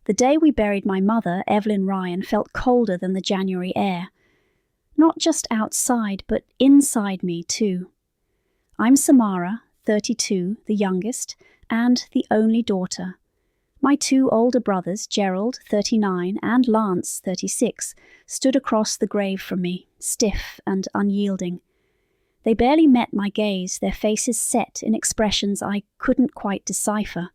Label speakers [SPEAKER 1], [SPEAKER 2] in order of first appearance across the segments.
[SPEAKER 1] The day we buried my mother, Evelyn Ryan, felt colder than the January air. Not just outside, but inside me too. I'm Samara, 32, the youngest, and the only daughter. My two older brothers, Gerald, 39, and Lance, 36, stood across the grave from me, stiff and unyielding. They barely met my gaze, their faces set in expressions I couldn't quite decipher.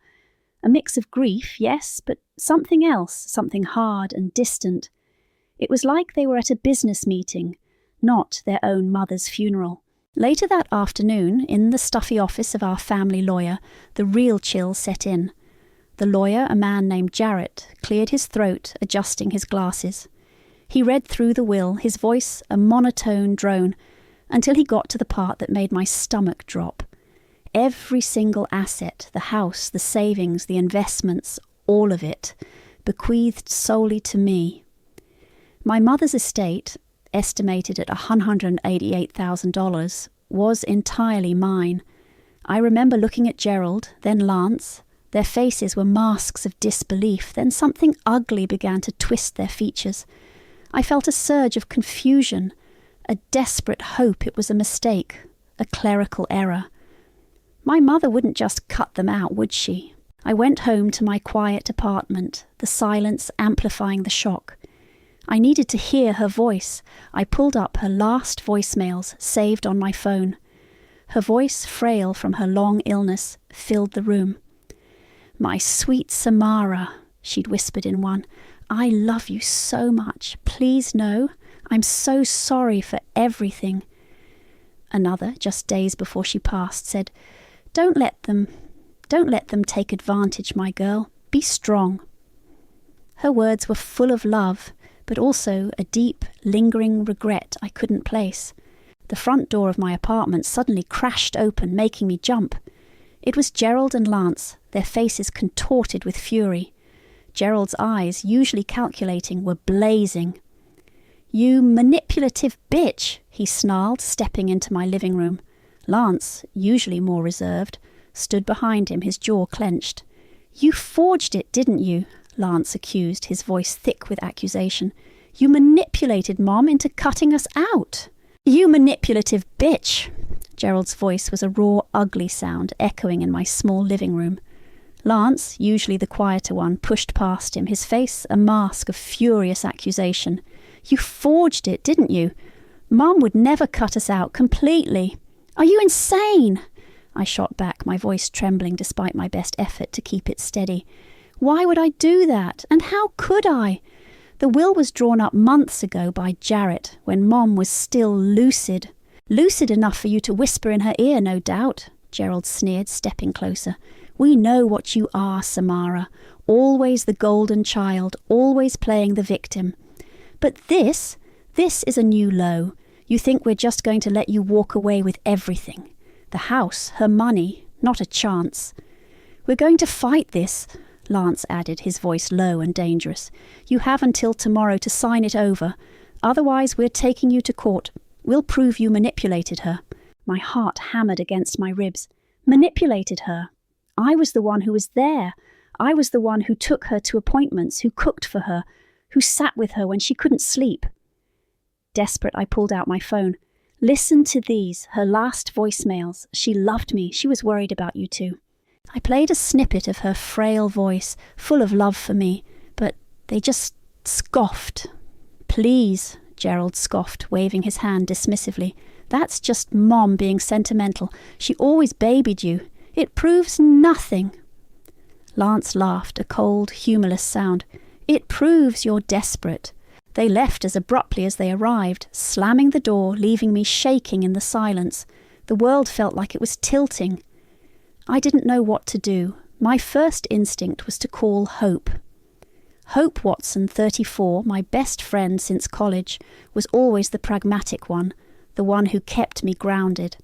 [SPEAKER 1] A mix of grief, yes, but something else, something hard and distant. It was like they were at a business meeting, not their own mother's funeral. Later that afternoon, in the stuffy office of our family lawyer, the real chill set in. The lawyer, a man named Jarrett, cleared his throat, adjusting his glasses. He read through the will, his voice a monotone drone, until he got to the part that made my stomach drop. Every single asset, the house, the savings, the investments, all of it, bequeathed solely to me. My mother's estate, estimated at $188,000, was entirely mine. I remember looking at Gerald, then Lance. Their faces were masks of disbelief, then something ugly began to twist their features. I felt a surge of confusion, a desperate hope it was a mistake, a clerical error. My mother wouldn't just cut them out, would she? I went home to my quiet apartment, the silence amplifying the shock. I needed to hear her voice. I pulled up her last voicemails saved on my phone. Her voice, frail from her long illness, filled the room. "My sweet Samara," she'd whispered in one, "I love you so much. Please know, I'm so sorry for everything." Another, just days before she passed, said, Don't let them take advantage, my girl. Be strong." Her words were full of love, but also a deep, lingering regret I couldn't place. The front door of my apartment suddenly crashed open, making me jump. It was Gerald and Lance, their faces contorted with fury. Gerald's eyes, usually calculating, were blazing. "You manipulative bitch," he snarled, stepping into my living room. Lance, usually more reserved, stood behind him, his jaw clenched. "You forged it, didn't you?" Lance accused, his voice thick with accusation. "You manipulated Mom into cutting us out." "You manipulative bitch!" Gerald's voice was a raw, ugly sound, echoing in my small living room. Lance, usually the quieter one, pushed past him, his face a mask of furious accusation. "You forged it, didn't you? Mom would never cut us out completely. Are you insane?" I shot back, my voice trembling despite my best effort to keep it steady. "Why would I do that? And how could I? The will was drawn up months ago by Jarrett, when Mom was still lucid. Lucid enough for you to whisper in her ear, no doubt," Gerald sneered, stepping closer. "We know what you are, Samara. Always the golden child, always playing the victim. But this is a new low. You think we're just going to let you walk away with everything. The house, her money, not a chance." "We're going to fight this," Lance added, his voice low and dangerous. "You have until tomorrow to sign it over. Otherwise, we're taking you to court. We'll prove you manipulated her." My heart hammered against my ribs. Manipulated her? I was the one who was there. I was the one who took her to appointments, who cooked for her, who sat with her when she couldn't sleep. Desperate, I pulled out my phone. "Listen to these, her last voicemails. She loved me. She was worried about you too." I played a snippet of her frail voice, full of love for me, but they just scoffed. "Please," Gerald scoffed, waving his hand dismissively. "That's just Mom being sentimental. She always babied you. It proves nothing." Lance laughed, a cold, humourless sound. "It proves you're desperate." They left as abruptly as they arrived, slamming the door, leaving me shaking in the silence. The world felt like it was tilting. I didn't know what to do. My first instinct was to call Hope. Hope Watson, 34, my best friend since college, was always the pragmatic one, the one who kept me grounded.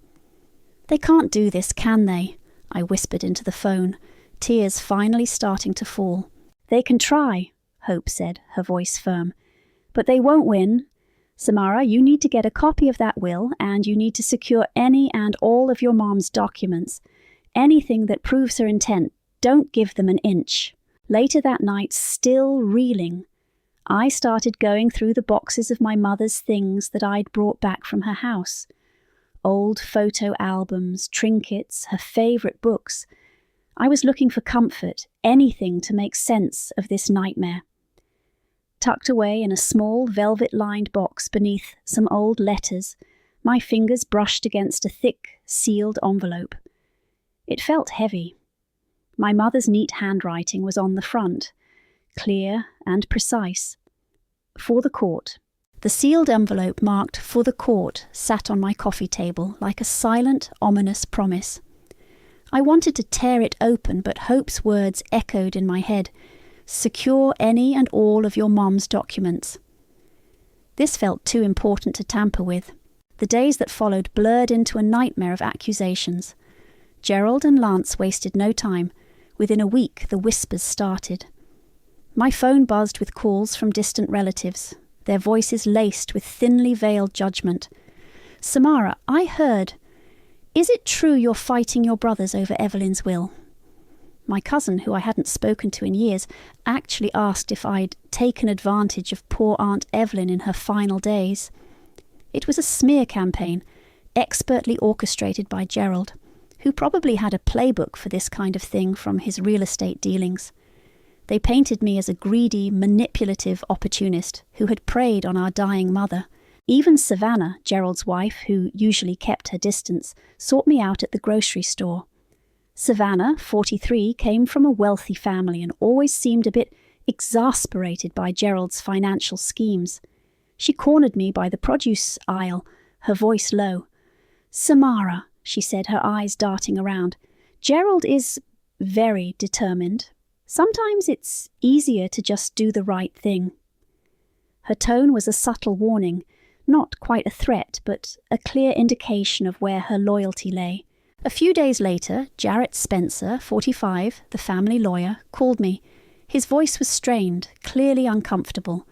[SPEAKER 1] "They can't do this, can they?" I whispered into the phone, tears finally starting to fall. "They can try," Hope said, her voice firm. "But they won't win. Samara, you need to get a copy of that will, and you need to secure any and all of your mom's documents. Anything that proves her intent. Don't give them an inch." Later that night, still reeling, I started going through the boxes of my mother's things that I'd brought back from her house. Old photo albums, trinkets, her favourite books. I was looking for comfort, anything to make sense of this nightmare. Tucked away in a small velvet-lined box beneath some old letters, my fingers brushed against a thick, sealed envelope. It felt heavy. My mother's neat handwriting was on the front, clear and precise. For the court. The sealed envelope marked "For the court" sat on my coffee table like a silent, ominous promise. I wanted to tear it open, but Hope's words echoed in my head. Secure any and all of your mom's documents. This felt too important to tamper with. The days that followed blurred into a nightmare of accusations. Gerald and Lance wasted no time. Within a week, the whispers started. My phone buzzed with calls from distant relatives, their voices laced with thinly veiled judgment. "Samara, I heard. Is it true you're fighting your brothers over Evelyn's will?" My cousin, who I hadn't spoken to in years, actually asked if I'd taken advantage of poor Aunt Evelyn in her final days. It was a smear campaign, expertly orchestrated by Gerald, who probably had a playbook for this kind of thing from his real estate dealings. They painted me as a greedy, manipulative opportunist who had preyed on our dying mother. Even Savannah, Gerald's wife, who usually kept her distance, sought me out at the grocery store. Savannah, 43, came from a wealthy family and always seemed a bit exasperated by Gerald's financial schemes. She cornered me by the produce aisle, her voice low. "Samara," she said, her eyes darting around. "Gerald is very determined. Sometimes it's easier to just do the right thing." Her tone was a subtle warning, not quite a threat, but a clear indication of where her loyalty lay. A few days later, Jarrett Spencer, 45, the family lawyer, called me. His voice was strained, clearly uncomfortable.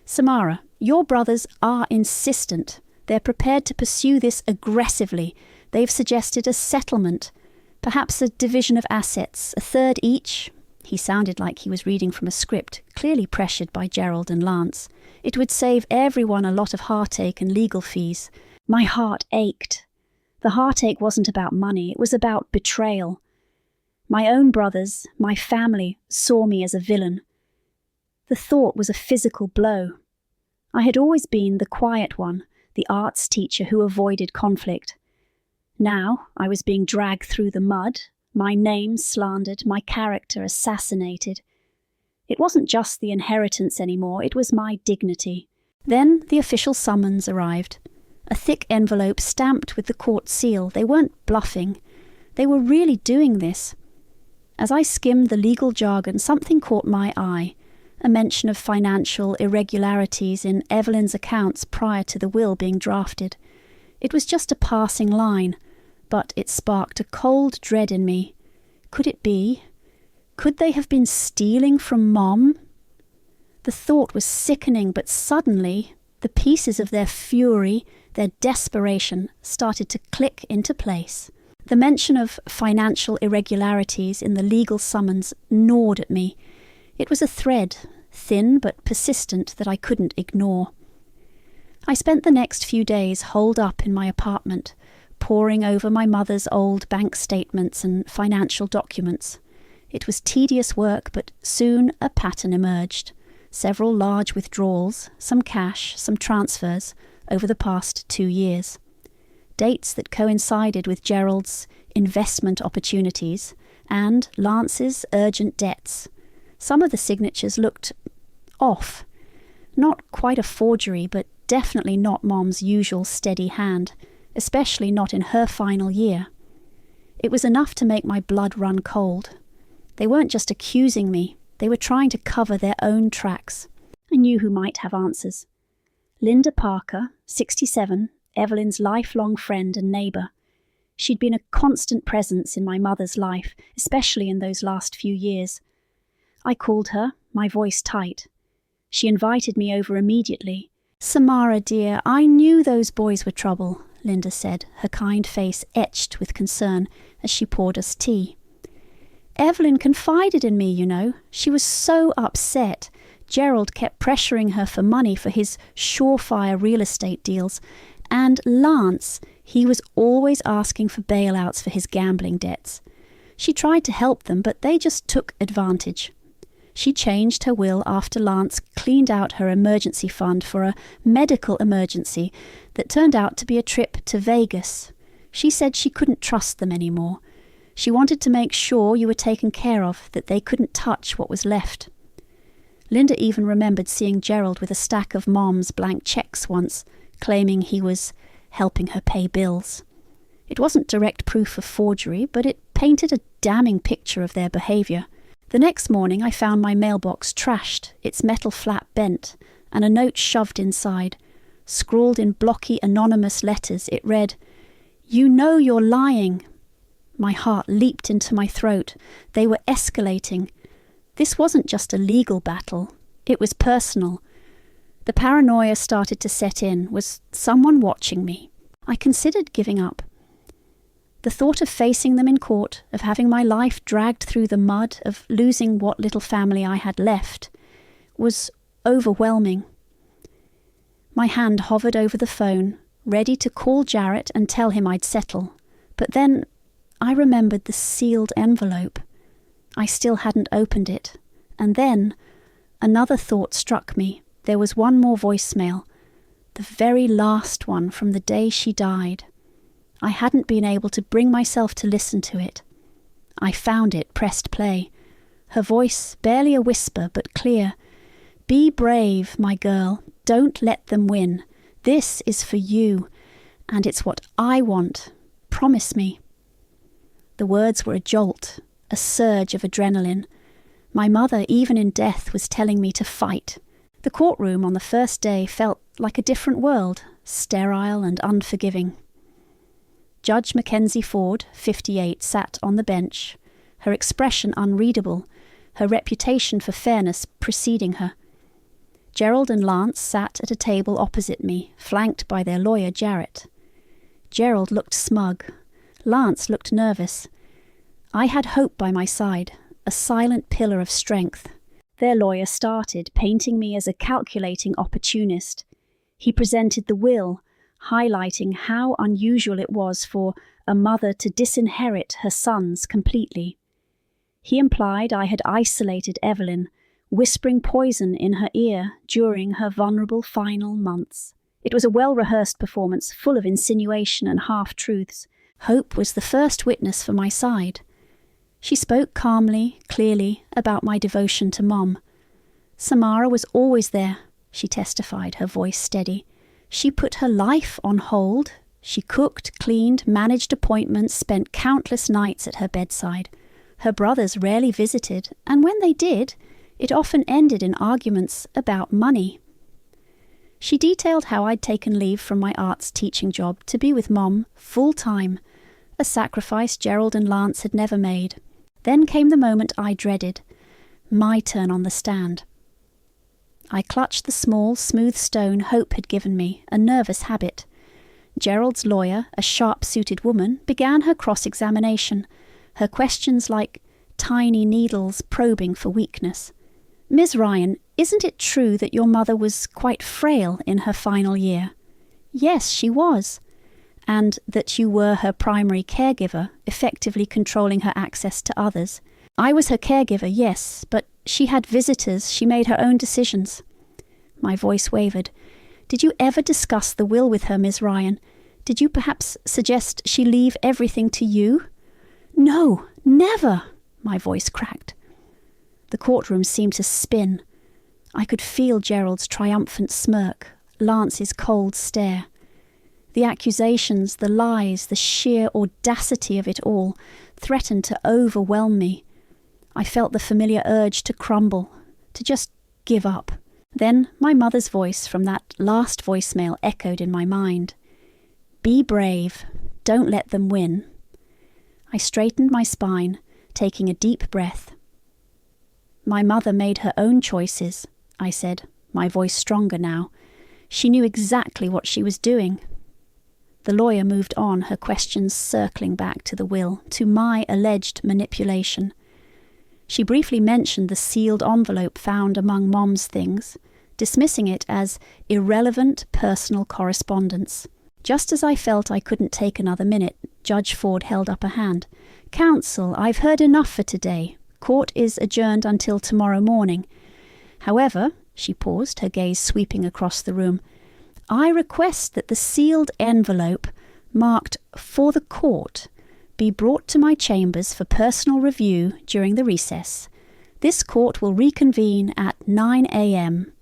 [SPEAKER 1] "Samara, your brothers are insistent. They're prepared to pursue this aggressively. They've suggested a settlement, perhaps a division of assets, a third each." He sounded like he was reading from a script, clearly pressured by Gerald and Lance. "It would save everyone a lot of heartache and legal fees." My heart ached. The heartache wasn't about money, it was about betrayal. My own brothers, my family, saw me as a villain. The thought was a physical blow. I had always been the quiet one, the arts teacher who avoided conflict. Now I was being dragged through the mud, my name slandered, my character assassinated. It wasn't just the inheritance anymore, it was my dignity. Then the official summons arrived. A thick envelope stamped with the court seal. They weren't bluffing. They were really doing this. As I skimmed the legal jargon, something caught my eye. A mention of financial irregularities in Evelyn's accounts prior to the will being drafted. It was just a passing line, but it sparked a cold dread in me. Could it be? Could they have been stealing from Mom? The thought was sickening, but suddenly the pieces of their fury, their desperation, started to click into place. The mention of financial irregularities in the legal summons gnawed at me. It was a thread, thin but persistent, that I couldn't ignore. I spent the next few days holed up in my apartment, poring over my mother's old bank statements and financial documents. It was tedious work, but soon a pattern emerged. Several large withdrawals, some cash, some transfers, over the past 2 years. Dates that coincided with Gerald's investment opportunities and Lance's urgent debts. Some of the signatures looked off. Not quite a forgery, but definitely not Mom's usual steady hand, especially not in her final year. It was enough to make my blood run cold. They weren't just accusing me, they were trying to cover their own tracks. I knew who might have answers. Linda Parker, 67, Evelyn's lifelong friend and neighbour. She'd been a constant presence in my mother's life, especially in those last few years. I called her, my voice tight. She invited me over immediately. "Samara, dear, I knew those boys were trouble," Linda said, her kind face etched with concern as she poured us tea. Evelyn confided in me, you know. She was so upset. Gerald kept pressuring her for money for his surefire real estate deals. And Lance, he was always asking for bailouts for his gambling debts. She tried to help them, but they just took advantage. She changed her will after Lance cleaned out her emergency fund for a medical emergency that turned out to be a trip to Vegas. She said she couldn't trust them anymore. She wanted to make sure you were taken care of, that they couldn't touch what was left. Linda even remembered seeing Gerald with a stack of Mom's blank checks once, claiming he was helping her pay bills. It wasn't direct proof of forgery, but it painted a damning picture of their behaviour. The next morning I found my mailbox trashed, its metal flap bent, and a note shoved inside. Scrawled in blocky anonymous letters, it read, "You know you're lying." My heart leaped into my throat. They were escalating. This wasn't just a legal battle. It was personal. The paranoia started to set in. Was someone watching me? I considered giving up. The thought of facing them in court, of having my life dragged through the mud, of losing what little family I had left, was overwhelming. My hand hovered over the phone, ready to call Jarrett and tell him I'd settle. But then I remembered the sealed envelope. I still hadn't opened it. And then another thought struck me. There was one more voicemail, the very last one from the day she died. I hadn't been able to bring myself to listen to it. I found it, pressed play. Her voice, barely a whisper, but clear. "Be brave, my girl. Don't let them win. This is for you, and it's what I want. Promise me." The words were a jolt, a surge of adrenaline. My mother, even in death, was telling me to fight. The courtroom on the first day felt like a different world, sterile and unforgiving. Judge Mackenzie Ford, 58, sat on the bench, her expression unreadable, her reputation for fairness preceding her. Gerald and Lance sat at a table opposite me, flanked by their lawyer Jarrett. Gerald looked smug. Lance looked nervous. I had hope by my side, a silent pillar of strength. Their lawyer started, painting me as a calculating opportunist. He presented the will, highlighting how unusual it was for a mother to disinherit her sons completely. He implied I had isolated Evelyn, whispering poison in her ear during her vulnerable final months. It was a well-rehearsed performance, full of insinuation and half-truths. Hope was the first witness for my side. She spoke calmly, clearly, about my devotion to Mom. "Samara was always there," she testified, her voice steady. "She put her life on hold. She cooked, cleaned, managed appointments, spent countless nights at her bedside. Her brothers rarely visited, and when they did, it often ended in arguments about money." She detailed how I'd taken leave from my arts teaching job to be with Mom full-time, a sacrifice Gerald and Lance had never made. Then came the moment I dreaded, my turn on the stand. I clutched the small, smooth stone Hope had given me, a nervous habit. Gerald's lawyer, a sharp-suited woman, began her cross-examination, her questions like tiny needles probing for weakness. "Ms. Ryan, isn't it true that your mother was quite frail in her final year?" "Yes, she was." "And that you were her primary caregiver, effectively controlling her access to others?" "I was her caregiver, yes, but she had visitors, she made her own decisions." My voice wavered. "Did you ever discuss the will with her, Ms. Ryan? Did you perhaps suggest she leave everything to you?" "No, never!" My voice cracked. The courtroom seemed to spin. I could feel Gerald's triumphant smirk, Lance's cold stare. The accusations, the lies, the sheer audacity of it all threatened to overwhelm me. I felt the familiar urge to crumble, to just give up. Then my mother's voice from that last voicemail echoed in my mind. "Be brave. Don't let them win." I straightened my spine, taking a deep breath. "My mother made her own choices," I said, my voice stronger now. "She knew exactly what she was doing." The lawyer moved on, her questions circling back to the will, to my alleged manipulation. She briefly mentioned the sealed envelope found among Mom's things, dismissing it as irrelevant personal correspondence. Just as I felt I couldn't take another minute, Judge Ford held up a hand. "Counsel, I've heard enough for today. Court is adjourned until tomorrow morning. However," she paused, her gaze sweeping across the room, "I request that the sealed envelope marked 'For the Court' be brought to my chambers for personal review during the recess. This court will reconvene at 9 a.m.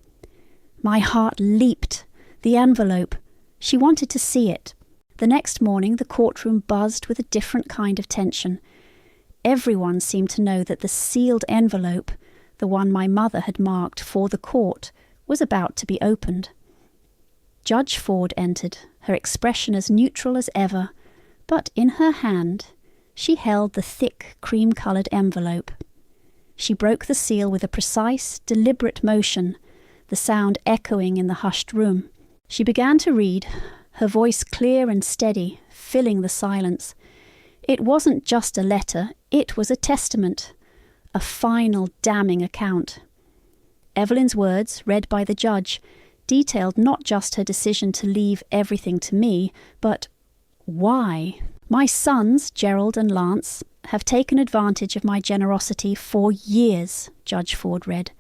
[SPEAKER 1] My heart leaped. The envelope. She wanted to see it. The next morning the courtroom buzzed with a different kind of tension. Everyone seemed to know that the sealed envelope, the one my mother had marked "For the Court," was about to be opened. Judge Ford entered, her expression as neutral as ever, but in her hand she held the thick, cream-coloured envelope. She broke the seal with a precise, deliberate motion, the sound echoing in the hushed room. She began to read, her voice clear and steady, filling the silence. It wasn't just a letter, it was a testament, a final damning account. Evelyn's words, read by the judge, detailed not just her decision to leave everything to me, but why. "My sons, Gerald and Lance, have taken advantage of my generosity for years," Judge Ford read.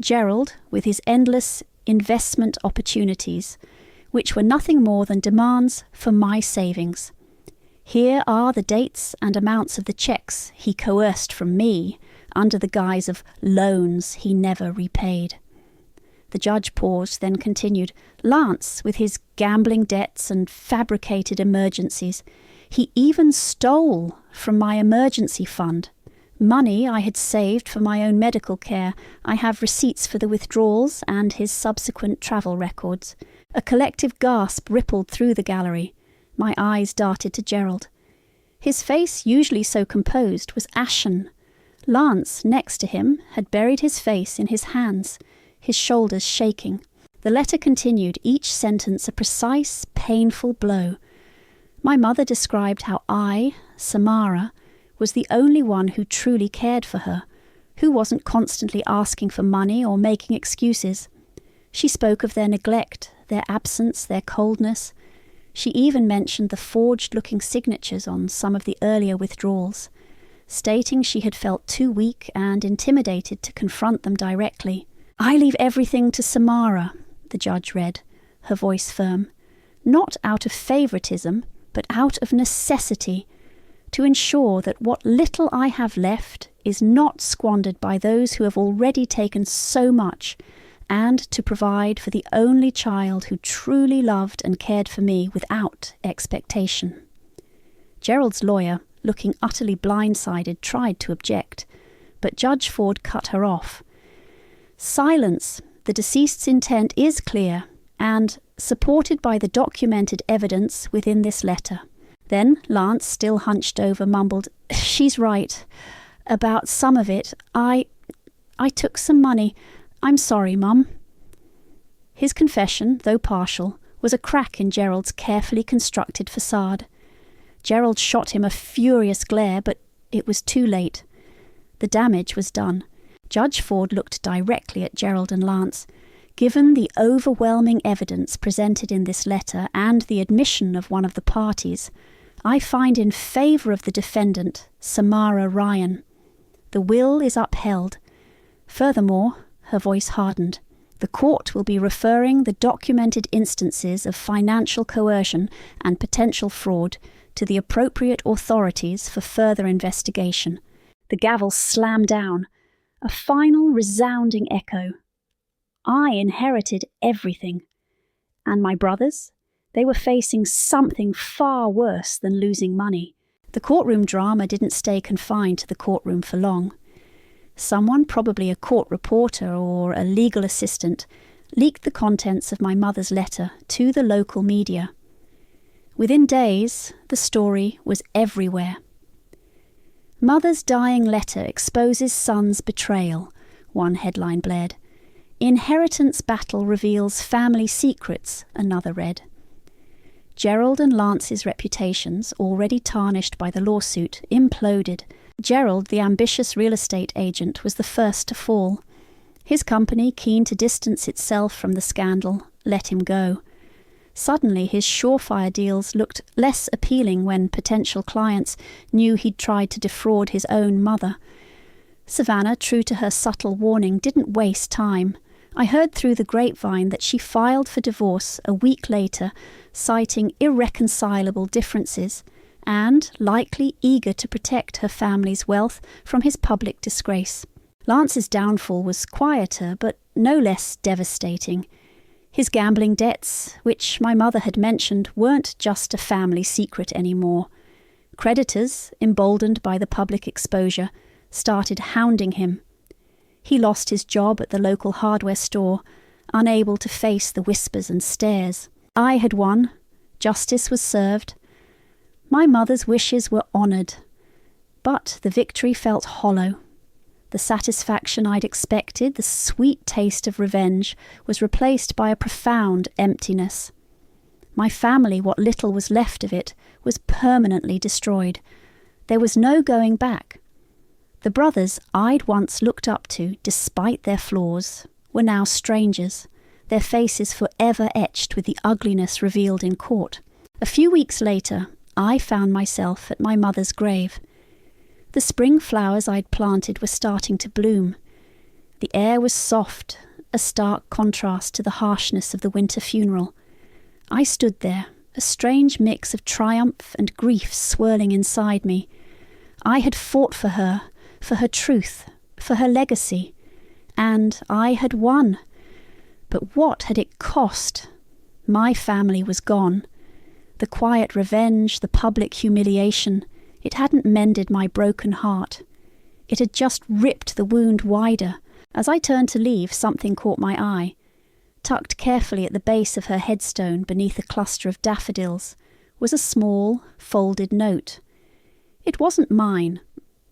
[SPEAKER 1] "Gerald, with his endless investment opportunities, which were nothing more than demands for my savings. Here are the dates and amounts of the checks he coerced from me under the guise of loans he never repaid." The judge paused, then continued. "Lance, with his gambling debts and fabricated emergencies, he even stole from my emergency fund. Money I had saved for my own medical care. I have receipts for the withdrawals and his subsequent travel records." A collective gasp rippled through the gallery. My eyes darted to Gerald. His face, usually so composed, was ashen. Lance, next to him, had buried his face in his hands, his shoulders shaking. The letter continued, each sentence a precise, painful blow. My mother described how I, Samara, was the only one who truly cared for her, who wasn't constantly asking for money or making excuses. She spoke of their neglect, their absence, their coldness. She even mentioned the forged-looking signatures on some of the earlier withdrawals, stating she had felt too weak and intimidated to confront them directly. "I leave everything to Samara," the judge read, her voice firm, "not out of favouritism, but out of necessity, to ensure that what little I have left is not squandered by those who have already taken so much, and to provide for the only child who truly loved and cared for me without expectation." Gerald's lawyer, looking utterly blindsided, tried to object, but Judge Ford cut her off. "Silence. The deceased's intent is clear and supported by the documented evidence within this letter." Then Lance, still hunched over, mumbled, "She's right. About some of it. I took some money. I'm sorry, Mum." His confession, though partial, was a crack in Gerald's carefully constructed facade. Gerald shot him a furious glare, but it was too late. The damage was done. Judge Ford looked directly at Gerald and Lance. "Given the overwhelming evidence presented in this letter and the admission of one of the parties, I find in favour of the defendant, Samara Ryan. The will is upheld. Furthermore," her voice hardened, "the court will be referring the documented instances of financial coercion and potential fraud to the appropriate authorities for further investigation." The gavel slammed down, a final resounding echo. I inherited everything. And my brothers? They were facing something far worse than losing money. The courtroom drama didn't stay confined to the courtroom for long. Someone, probably a court reporter or a legal assistant, leaked the contents of my mother's letter to the local media. Within days, the story was everywhere. "Mother's dying letter exposes son's betrayal," one headline blared. "Inheritance battle reveals family secrets," another read. Gerald and Lance's reputations, already tarnished by the lawsuit, imploded, Gerald, the ambitious real estate agent, was the first to fall. His company, keen to distance itself from the scandal, let him go. Suddenly, his surefire deals looked less appealing when potential clients knew he'd tried to defraud his own mother. Savannah, true to her subtle warning, didn't waste time. I heard through the grapevine that she filed for divorce a week later, citing irreconcilable differences and likely eager to protect her family's wealth from his public disgrace. Lance's downfall was quieter, but no less devastating. His gambling debts, which my mother had mentioned, weren't just a family secret anymore. Creditors, emboldened by the public exposure, started hounding him. He lost his job at the local hardware store, unable to face the whispers and stares. I had won. Justice was served. My mother's wishes were honoured. But the victory felt hollow. The satisfaction I'd expected, the sweet taste of revenge, was replaced by a profound emptiness. My family, what little was left of it, was permanently destroyed. There was no going back. The brothers I'd once looked up to, despite their flaws, were now strangers, their faces forever etched with the ugliness revealed in court. A few weeks later, I found myself at my mother's grave. The spring flowers I'd planted were starting to bloom. The air was soft, a stark contrast to the harshness of the winter funeral. I stood there, a strange mix of triumph and grief swirling inside me. I had fought for her truth, for her legacy, and I had won. But what had it cost? My family was gone. The quiet revenge, the public humiliation, it hadn't mended my broken heart. It had just ripped the wound wider. As I turned to leave, something caught my eye. Tucked carefully at the base of her headstone beneath a cluster of daffodils was a small, folded note. It wasn't mine.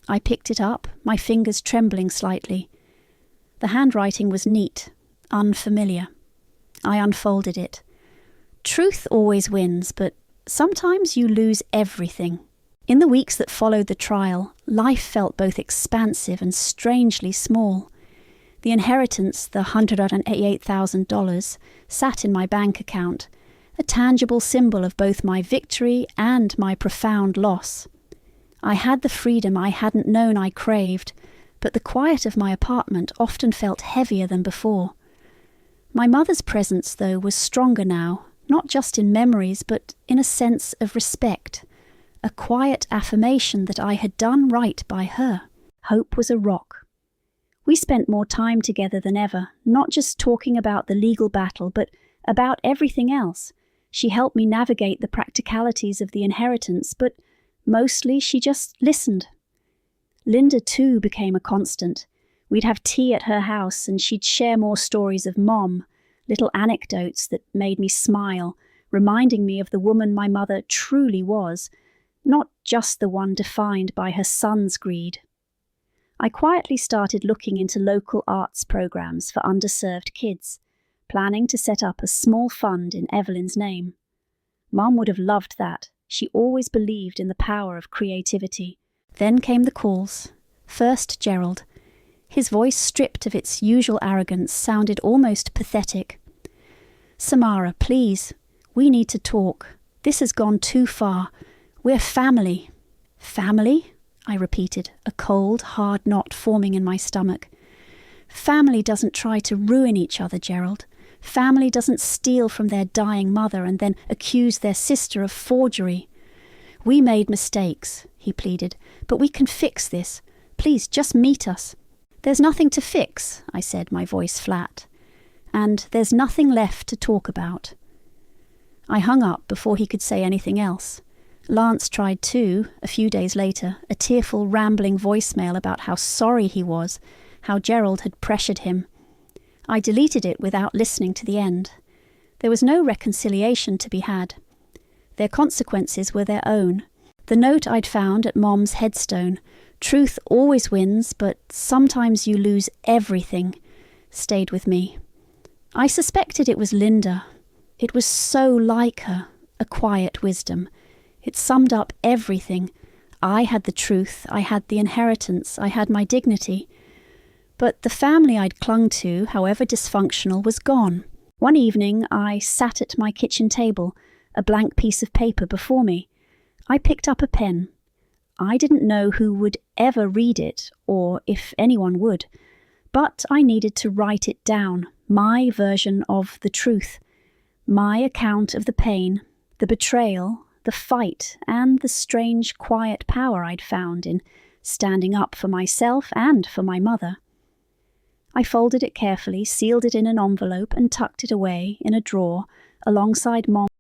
[SPEAKER 1] I picked it up, my fingers trembling slightly. The handwriting was neat, unfamiliar. I unfolded it. Truth always wins, but sometimes you lose everything. In the weeks that followed the trial, life felt both expansive and strangely small. The inheritance, the $188,000, sat in my bank account, a tangible symbol of both my victory and my profound loss. I had the freedom I hadn't known I craved, but the quiet of my apartment often felt heavier than before. My mother's presence, though, was stronger now, not just in memories, but in a sense of respect. A quiet affirmation that I had done right by her. Hope was a rock. We spent more time together than ever, not just talking about the legal battle, but about everything else. She helped me navigate the practicalities of the inheritance, but mostly she just listened. Linda, too, became a constant. We'd have tea at her house, and she'd share more stories of Mom, little anecdotes that made me smile, reminding me of the woman my mother truly was, not just the one defined by her son's greed. I quietly started looking into local arts programs for underserved kids, planning to set up a small fund in Evelyn's name. Mom would have loved that. She always believed in the power of creativity. Then came the calls. First, Gerald. His voice, stripped of its usual arrogance, sounded almost pathetic. "Samara, please. We need to talk. This has gone too far. We're family." "Family?" I repeated, a cold, hard knot forming in my stomach. "Family doesn't try to ruin each other, Gerald. Family doesn't steal from their dying mother and then accuse their sister of forgery." "We made mistakes," he pleaded, "but we can fix this. Please, just meet us." "There's nothing to fix," I said, my voice flat. "And there's nothing left to talk about." I hung up before he could say anything else. Lance tried too, a few days later, a tearful, rambling voicemail about how sorry he was, how Gerald had pressured him. I deleted it without listening to the end. There was no reconciliation to be had. Their consequences were their own. The note I'd found at Mom's headstone, "Truth always wins, but sometimes you lose everything," stayed with me. I suspected it was Linda. It was so like her, a quiet wisdom. It summed up everything. I had the truth, I had the inheritance, I had my dignity. But the family I'd clung to, however dysfunctional, was gone. One evening I sat at my kitchen table, a blank piece of paper before me. I picked up a pen. I didn't know who would ever read it, or if anyone would. But I needed to write it down, my version of the truth, my account of the pain, the betrayal, the fight, and the strange quiet power I'd found in standing up for myself and for my mother. I folded it carefully, sealed it in an envelope, and tucked it away in a drawer alongside Mom's